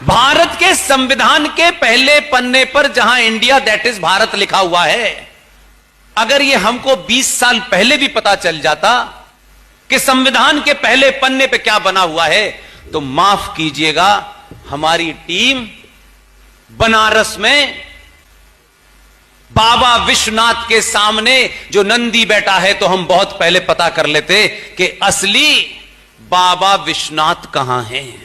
भारत के संविधान के पहले पन्ने पर जहां इंडिया दैट इज भारत लिखा हुआ है, अगर यह हमको 20 साल पहले भी पता चल जाता कि संविधान के पहले पन्ने पे क्या बना हुआ है, तो माफ कीजिएगा, हमारी टीम बनारस में बाबा विश्वनाथ के सामने जो नंदी बैठा है, तो हम बहुत पहले पता कर लेते कि असली बाबा विश्वनाथ कहां हैं।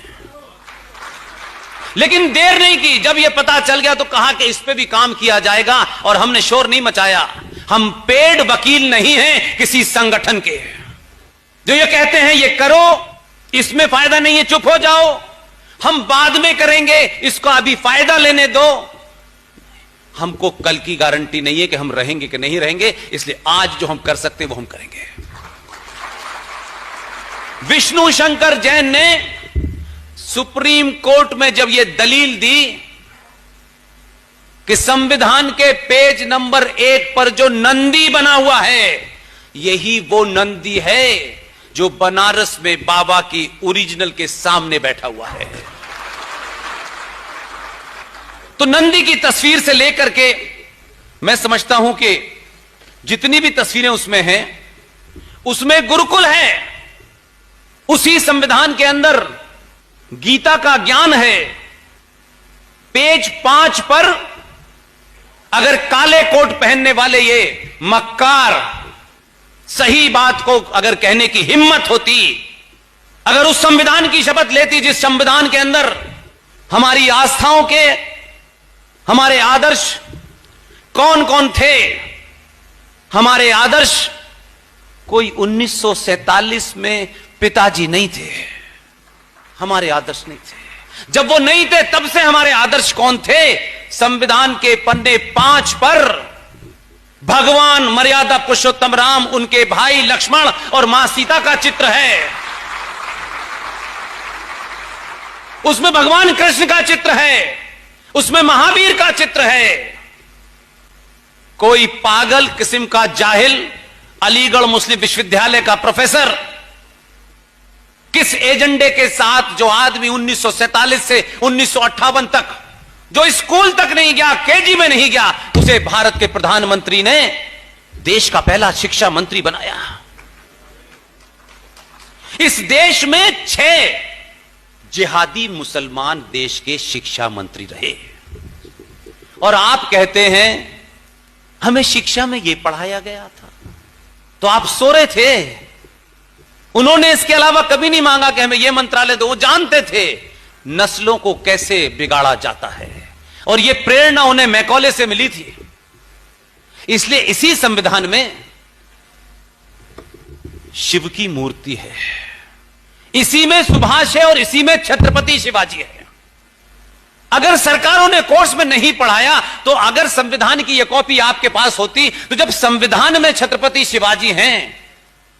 लेकिन देर नहीं की, जब यह पता चल गया तो कहा कि इस पे भी काम किया जाएगा, और हमने शोर नहीं मचाया। हम पेड वकील नहीं हैं किसी संगठन के जो ये कहते हैं ये करो, इसमें फायदा नहीं है, चुप हो जाओ, हम बाद में करेंगे, इसको अभी फायदा लेने दो। हमको कल की गारंटी नहीं है कि हम रहेंगे कि नहीं रहेंगे, इसलिए आज जो हम कर सकते हैं वो हम करेंगे। विष्णु शंकर जैन ने सुप्रीम कोर्ट में जब यह दलील दी कि संविधान के पेज नंबर 1 पर जो नंदी बना हुआ है, यही वो नंदी है जो बनारस में बाबा की ओरिजिनल के सामने बैठा हुआ है। तो नंदी की तस्वीर से लेकर के मैं समझता हूं कि जितनी भी तस्वीरें उसमें हैं, उसमें गुरुकुल है। उसी संविधान के अंदर गीता का ज्ञान है। पेज 5 पर अगर काले कोट पहनने वाले ये मक्कार सही बात को अगर कहने की हिम्मत होती, अगर उस संविधान की शपथ लेती जिस संविधान के अंदर हमारी आस्थाओं के, हमारे आदर्श कौन कौन थे, हमारे आदर्श कोई 1947 में पिताजी नहीं थे, हमारे आदर्श नहीं थे। जब वो नहीं थे तब से हमारे आदर्श कौन थे? संविधान के पन्ने 5 पर भगवान मर्यादा पुरुषोत्तम राम, उनके भाई लक्ष्मण और मां सीता का चित्र है। उसमें भगवान कृष्ण का चित्र है, उसमें महावीर का चित्र है। कोई पागल किस्म का जाहिल अलीगढ़ मुस्लिम विश्वविद्यालय का प्रोफेसर किस एजेंडे के साथ, जो आदमी 1947 से 1958 तक जो स्कूल तक नहीं गया, केजी में नहीं गया, उसे भारत के प्रधानमंत्री ने देश का पहला शिक्षा मंत्री बनाया। इस देश में 6 जिहादी मुसलमान देश के शिक्षा मंत्री रहे, और आप कहते हैं हमें शिक्षा में यह पढ़ाया गया था, तो आप सो रहे थे। उन्होंने इसके अलावा कभी नहीं मांगा कि हमें यह मंत्रालय दो। वो जानते थे नस्लों को कैसे बिगाड़ा जाता है, और यह प्रेरणा उन्हें मैकॉले से मिली थी। इसलिए इसी संविधान में शिव की मूर्ति है, इसी में सुभाष है, और इसी में छत्रपति शिवाजी है। अगर सरकारों ने कोर्स में नहीं पढ़ाया, तो अगर संविधान की यह कॉपी आपके पास होती, तो जब संविधान में छत्रपति शिवाजी हैं,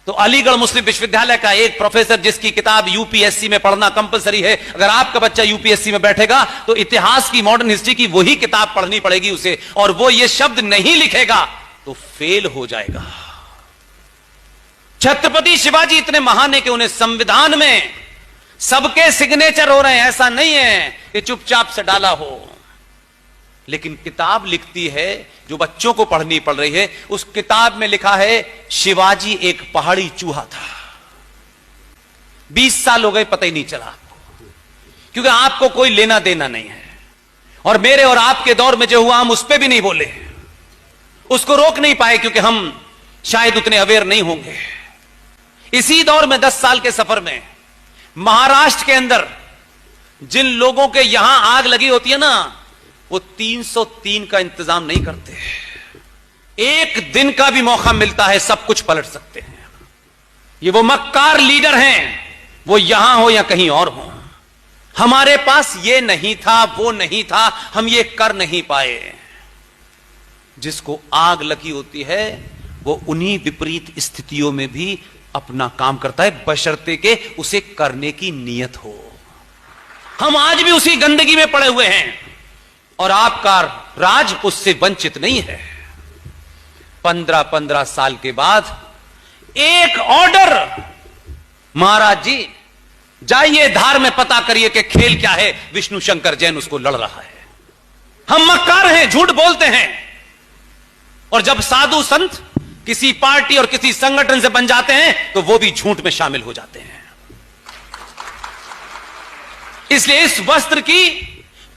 तो अलीगढ़ मुस्लिम विश्वविद्यालय का एक प्रोफेसर जिसकी किताब यूपीएससी में पढ़ना कंपलसरी है, अगर आपका बच्चा यूपीएससी में बैठेगा तो इतिहास की, मॉडर्न हिस्ट्री की वही किताब पढ़नी पड़ेगी उसे, और वो ये शब्द नहीं लिखेगा तो फेल हो जाएगा। छत्रपति शिवाजी इतने महान है कि उन्हें संविधान में सबके सिग्नेचर हो रहे हैं। ऐसा नहीं है कि चुपचाप से डाला हो, लेकिन किताब लिखती है जो बच्चों को पढ़नी पड़ रही है। उस किताब में लिखा है शिवाजी एक पहाड़ी चूहा था। 20 साल हो गए, पता ही नहीं चला आपको, क्योंकि आपको कोई लेना देना नहीं है। और मेरे और आपके दौर में जो हुआ, हम उस पर भी नहीं बोले, उसको रोक नहीं पाए, क्योंकि हम शायद उतने अवेयर नहीं होंगे। इसी दौर में 10 साल के सफर में महाराष्ट्र के अंदर जिन लोगों के यहां आग लगी होती है ना, वो 303 का इंतजाम नहीं करते। एक दिन का भी मौका मिलता है, सब कुछ पलट सकते हैं। ये वो मक्कार लीडर हैं, वो यहां हो या कहीं और हो। हमारे पास ये नहीं था, वो नहीं था, हम ये कर नहीं पाए। जिसको आग लगी होती है वो उन्हीं विपरीत स्थितियों में भी अपना काम करता है, बशर्ते के उसे करने की नीयत हो। हम आज भी उसी गंदगी में पड़े हुए हैं, और आपका राज उससे वंचित नहीं है। 15-15 साल के बाद एक ऑर्डर, महाराज जी जाइए धार में पता करिए कि खेल क्या है। विष्णु शंकर जैन उसको लड़ रहा है। हम मक्कार हैं, झूठ बोलते हैं। और जब साधु संत किसी पार्टी और किसी संगठन से बन जाते हैं तो वो भी झूठ में शामिल हो जाते हैं। इसलिए इस वस्त्र की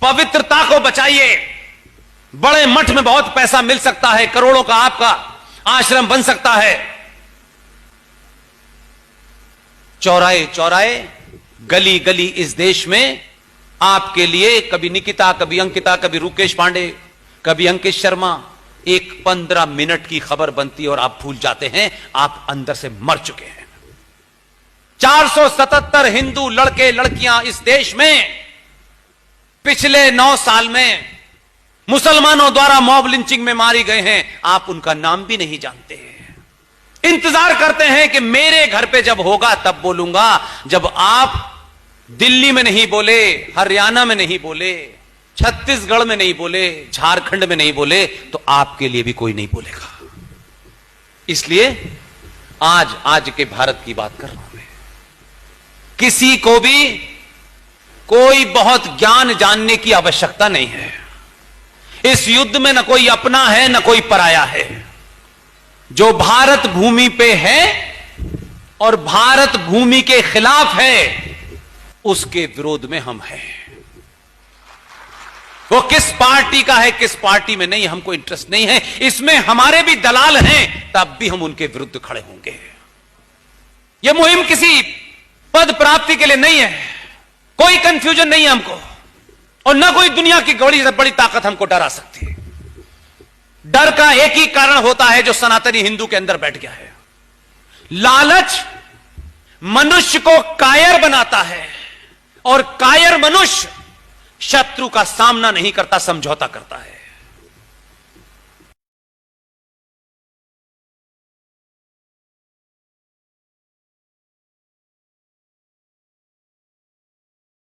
पवित्रता को बचाइए। बड़े मठ में बहुत पैसा मिल सकता है, करोड़ों का आपका आश्रम बन सकता है। चौराहे चौराहे, गली गली इस देश में आपके लिए कभी निकिता, कभी अंकिता, कभी रुकेश पांडे, कभी अंकित शर्मा, एक 15 मिनट की खबर बनती है और आप भूल जाते हैं आप अंदर से मर चुके हैं। 477 हिंदू लड़के लड़कियां इस देश में पिछले 9 साल में मुसलमानों द्वारा मॉब लिंचिंग में मारी गए हैं। आप उनका नाम भी नहीं जानते हैं। इंतजार करते हैं कि मेरे घर पे जब होगा तब बोलूंगा। जब आप दिल्ली में नहीं बोले, हरियाणा में नहीं बोले, छत्तीसगढ़ में नहीं बोले, झारखंड में नहीं बोले, तो आपके लिए भी कोई नहीं बोलेगा। इसलिए आज के भारत की बात कर रहा हूं मैं। किसी को भी कोई बहुत ज्ञान जानने की आवश्यकता नहीं है। इस युद्ध में न कोई अपना है न कोई पराया है। जो भारत भूमि पे है और भारत भूमि के खिलाफ है, उसके विरोध में हम हैं। वो किस पार्टी का है, किस पार्टी में नहीं, हमको इंटरेस्ट नहीं है। इसमें हमारे भी दलाल हैं, तब भी हम उनके विरुद्ध खड़े होंगे। यह मुहिम किसी पद प्राप्ति के लिए नहीं है। कोई कंफ्यूजन नहीं है हमको, और ना कोई दुनिया की बड़ी से बड़ी ताकत हमको डरा सकती है। डर का एक ही कारण होता है जो सनातनी हिंदू के अंदर बैठ गया है। लालच मनुष्य को कायर बनाता है, और कायर मनुष्य शत्रु का सामना नहीं करता, समझौता करता है।